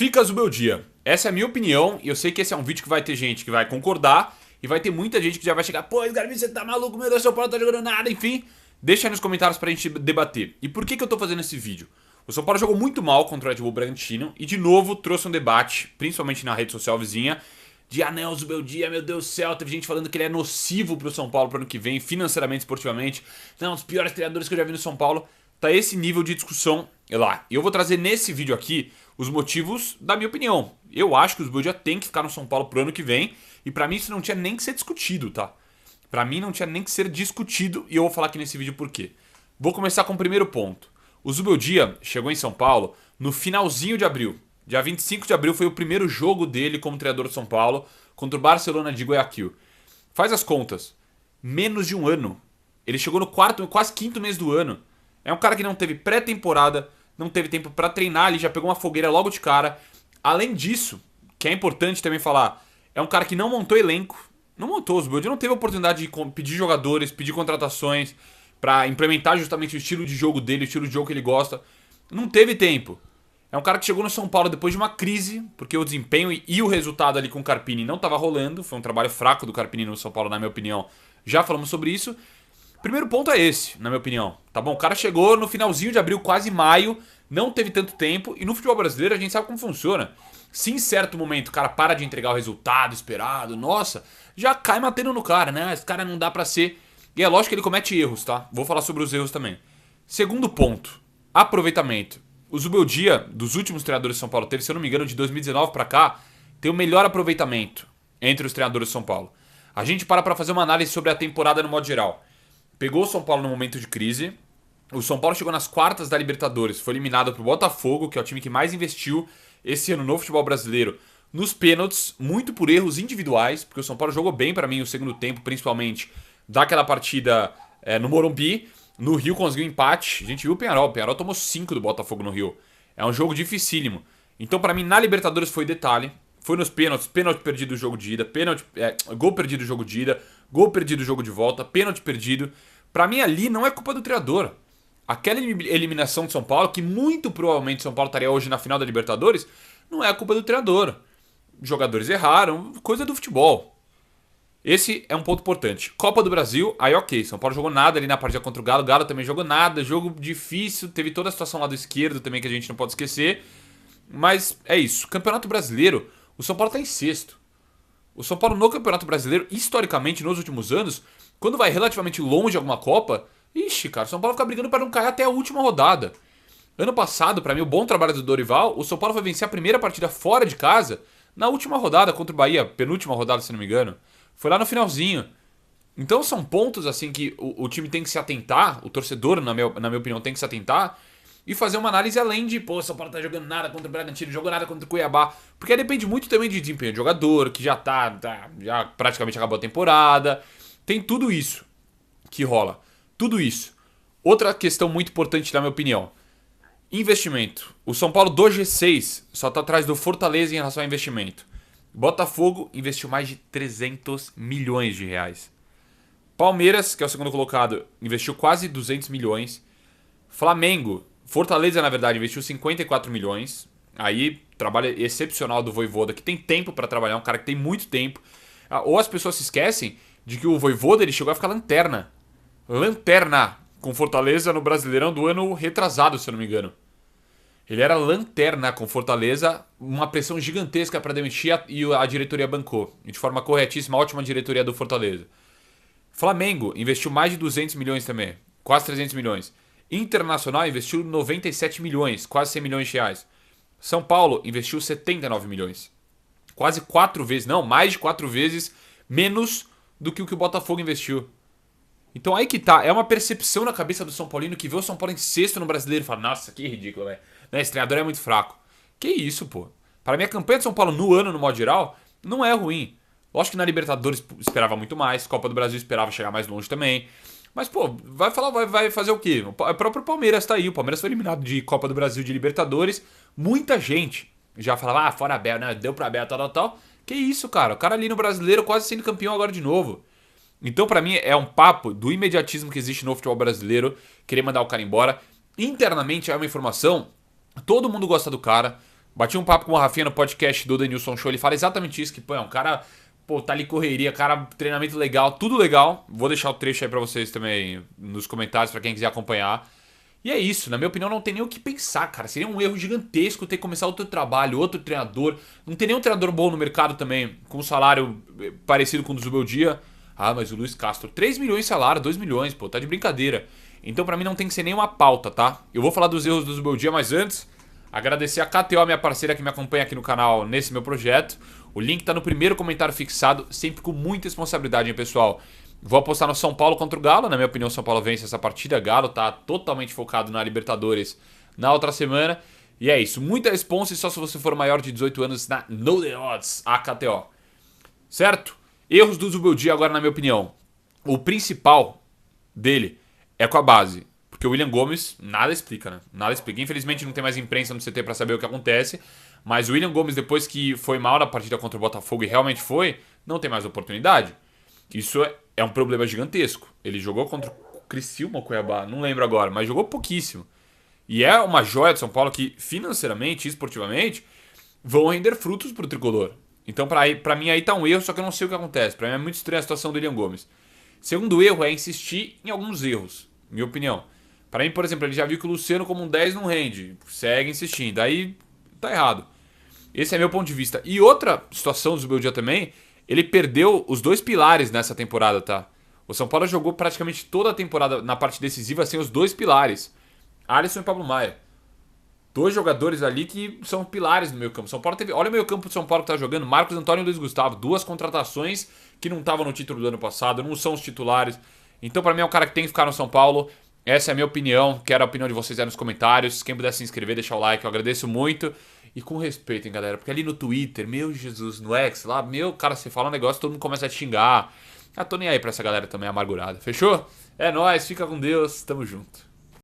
Ficas o meu dia. Essa é a minha opinião e eu sei que esse é um vídeo que vai ter gente que vai concordar e vai ter muita gente que já vai chegar, pô, Edgar, você tá maluco, meu Deus, São Paulo não tá jogando nada, enfim. Deixa aí nos comentários pra gente debater. E por que eu tô fazendo esse vídeo? O São Paulo jogou muito mal contra o Red Bull Bragantino e de novo trouxe um debate, principalmente na rede social vizinha, de Nelson, meu dia, meu Deus do céu, teve gente falando que ele é nocivo pro São Paulo pro ano que vem, financeiramente, esportivamente. Não, um dos piores treinadores que eu já vi no São Paulo. Tá esse nível de discussão lá. E eu vou trazer nesse vídeo aqui os motivos da minha opinião. Eu acho que os Zubeldia tem que ficar no São Paulo pro ano que vem. E pra mim isso não tinha nem que ser discutido, tá? Pra mim não tinha nem que ser discutido. E eu vou falar aqui nesse vídeo por quê. Vou começar com o primeiro ponto. O Zubeldia chegou em São Paulo no finalzinho de abril. Dia 25 de abril foi o primeiro jogo dele como treinador de São Paulo contra o Barcelona de Guayaquil. Faz as contas. Menos de um ano. Ele chegou no quarto, quase quinto mês do ano. É um cara que não teve pré-temporada, não teve tempo pra treinar, ele já pegou uma fogueira logo de cara. Além disso, que é importante também falar, é um cara que não montou elenco, não montou os Zubeldia, não teve a oportunidade de pedir jogadores, pedir contratações pra implementar justamente o estilo de jogo dele, o estilo de jogo que ele gosta. Não teve tempo. É um cara que chegou no São Paulo depois de uma crise, porque o desempenho e o resultado ali com o Carpini não estava rolando. Foi um trabalho fraco do Carpini no São Paulo, na minha opinião. Já falamos sobre isso. Primeiro ponto é esse, na minha opinião. Tá bom? O cara chegou no finalzinho de abril, quase maio, não teve tanto tempo. E no futebol brasileiro a gente sabe como funciona. Se em certo momento o cara para de entregar o resultado esperado, nossa, já cai matando no cara, né? Esse cara não dá pra ser... E é lógico que ele comete erros, tá? Vou falar sobre os erros também. Segundo ponto, aproveitamento. O Zubeldia, dos últimos treinadores de São Paulo, teve, se eu não me engano, de 2019 pra cá, tem o melhor aproveitamento entre os treinadores de São Paulo. A gente para fazer uma análise sobre a temporada no modo geral. Pegou o São Paulo no momento de crise. O São Paulo chegou nas quartas da Libertadores. Foi eliminado pro Botafogo, que é o time que mais investiu esse ano no futebol brasileiro, nos pênaltis, muito por erros individuais, porque o São Paulo jogou bem pra mim o segundo tempo, principalmente daquela partida no Morumbi. No Rio conseguiu empate. A gente viu o Penharol. O Penharol tomou 5 do Botafogo no Rio. É um jogo dificílimo. Então, pra mim, na Libertadores foi detalhe. Foi nos pênaltis. Pênalti perdido o jogo de ida. Gol perdido o jogo de ida. Gol perdido o jogo de volta. Pênalti perdido. Pra mim, ali não é culpa do treinador. Aquela eliminação de São Paulo, que muito provavelmente São Paulo estaria hoje na final da Libertadores, não é a culpa do treinador. Os jogadores erraram. Coisa do futebol. Esse é um ponto importante. Copa do Brasil, aí ok. São Paulo jogou nada ali na partida contra o Galo. O Galo também jogou nada. Jogo difícil. Teve toda a situação lá do esquerdo também que a gente não pode esquecer. Mas é isso. Campeonato Brasileiro, o São Paulo está em sexto. O São Paulo no Campeonato Brasileiro, historicamente, nos últimos anos, quando vai relativamente longe de alguma Copa, ixi, cara, o São Paulo fica brigando para não cair até a última rodada. Ano passado, para mim, o bom trabalho do Dorival, o São Paulo foi vencer a primeira partida fora de casa na última rodada contra o Bahia. Penúltima rodada, se não me engano. Foi lá no finalzinho. Então são pontos assim que o time tem que se atentar, o torcedor, na minha opinião, tem que se atentar e fazer uma análise além de, pô, o São Paulo tá jogando nada contra o Bragantino, jogou nada contra o Cuiabá. Porque aí depende muito também de desempenho de jogador, que já já praticamente acabou a temporada. Tem tudo isso que rola. Tudo isso. Outra questão muito importante, na minha opinião. Investimento. O São Paulo do G6 só tá atrás do Fortaleza em relação a investimento. Botafogo investiu mais de 300 milhões de reais. Palmeiras, que é o segundo colocado, investiu quase 200 milhões. Flamengo, Fortaleza, na verdade, investiu 54 milhões. Aí, trabalho excepcional do Vojvoda, que tem tempo para trabalhar, um cara que tem muito tempo. Ou as pessoas se esquecem de que o Vojvoda ele chegou a ficar lanterna. Lanterna com Fortaleza no Brasileirão do ano retrasado, se eu não me engano. Ele era lanterna com Fortaleza, uma pressão gigantesca para demitir e a diretoria bancou. De forma corretíssima, ótima diretoria do Fortaleza. Flamengo investiu mais de 200 milhões também, quase 300 milhões. Internacional investiu 97 milhões, quase 100 milhões de reais. São Paulo investiu 79 milhões. Quase 4 vezes, não, mais de 4 vezes menos do que o Botafogo investiu. Então aí que tá, é uma percepção na cabeça do São Paulino que vê o São Paulo em sexto no Brasileiro e fala, nossa, que ridículo, velho. Esse treinador é muito fraco. Que isso, pô. Para mim, a campanha de São Paulo no ano, no modo geral, não é ruim. Lógico que na Libertadores esperava muito mais, Copa do Brasil esperava chegar mais longe também. Mas, pô, vai fazer o quê? O próprio Palmeiras tá aí. O Palmeiras foi eliminado de Copa do Brasil, de Libertadores. Muita gente já falava, fora Abel, né? Deu pra Abel, tal. Que isso, cara. O cara ali no Brasileiro quase sendo campeão agora de novo. Então, pra mim, é um papo do imediatismo que existe no futebol brasileiro, querer mandar o cara embora. Internamente, é uma informação, todo mundo gosta do cara, Bati um papo com o Rafinha no podcast do Denilson Show, ele fala exatamente isso, que pô, é um cara, pô, tá ali correria, cara, treinamento legal, tudo legal. Vou deixar o trecho aí pra vocês também nos comentários, pra quem quiser acompanhar. E é isso, na minha opinião não tem nem o que pensar, cara. Seria um erro gigantesco ter que começar outro trabalho, outro treinador. Não tem nenhum treinador bom no mercado também, com um salário parecido com o do Zubeldia. Ah, mas o Luiz Castro, 3 milhões de salário, 2 milhões, pô, tá de brincadeira. Então pra mim não tem que ser nenhuma pauta, tá? Eu vou falar dos erros do Zubeldia, mas antes, agradecer a KTO, minha parceira que me acompanha aqui no canal nesse meu projeto. O link tá no primeiro comentário fixado, sempre com muita responsabilidade, hein, pessoal? Vou apostar no São Paulo contra o Galo. Na minha opinião, o São Paulo vence essa partida. Galo tá totalmente focado na Libertadores na outra semana. E é isso. Muita responsa e só se você for maior de 18 anos na No The Odds, a KTO. Certo? Erros do Zubeldia agora, na minha opinião. O principal dele é com a base. Porque o William Gomes nada explica, né? Nada explica. Infelizmente não tem mais imprensa no CT pra saber o que acontece. Mas o William Gomes, depois que foi mal na partida contra o Botafogo e realmente foi, não tem mais oportunidade. Isso é um problema gigantesco. Ele jogou contra o Criciúma ou Cuiabá, não lembro agora, mas jogou pouquíssimo. E é uma joia de São Paulo que, financeiramente e esportivamente, vão render frutos pro tricolor. Então, pra mim, aí tá um erro, só que eu não sei o que acontece. Pra mim é muito estranha a situação do William Gomes. Segundo erro é insistir em alguns erros, minha opinião. Pra mim, por exemplo, ele já viu que o Luciano como um 10 não rende. Segue insistindo. Aí tá errado. Esse é meu ponto de vista. E outra situação do Zubeldia também, ele perdeu os dois pilares nessa temporada, tá? O São Paulo jogou praticamente toda a temporada na parte decisiva sem os dois pilares. Alisson e Pablo Maia. Dois jogadores ali que são pilares no meio campo. São Paulo teve, olha o meio campo do São Paulo que tá jogando. Marcos Antônio e Luiz Gustavo. Duas contratações que não estavam no título do ano passado, não são os titulares. Então, pra mim, é um cara que tem que ficar no São Paulo. Essa é a minha opinião. Quero a opinião de vocês aí nos comentários. Quem puder se inscrever, deixar o like, eu agradeço muito. E com respeito, hein, galera. Porque ali no Twitter, meu Jesus, no X, lá, meu, cara, você fala um negócio, todo mundo começa a te xingar. Ah, tô nem aí pra essa galera também amargurada. Fechou? É nóis, fica com Deus, tamo junto.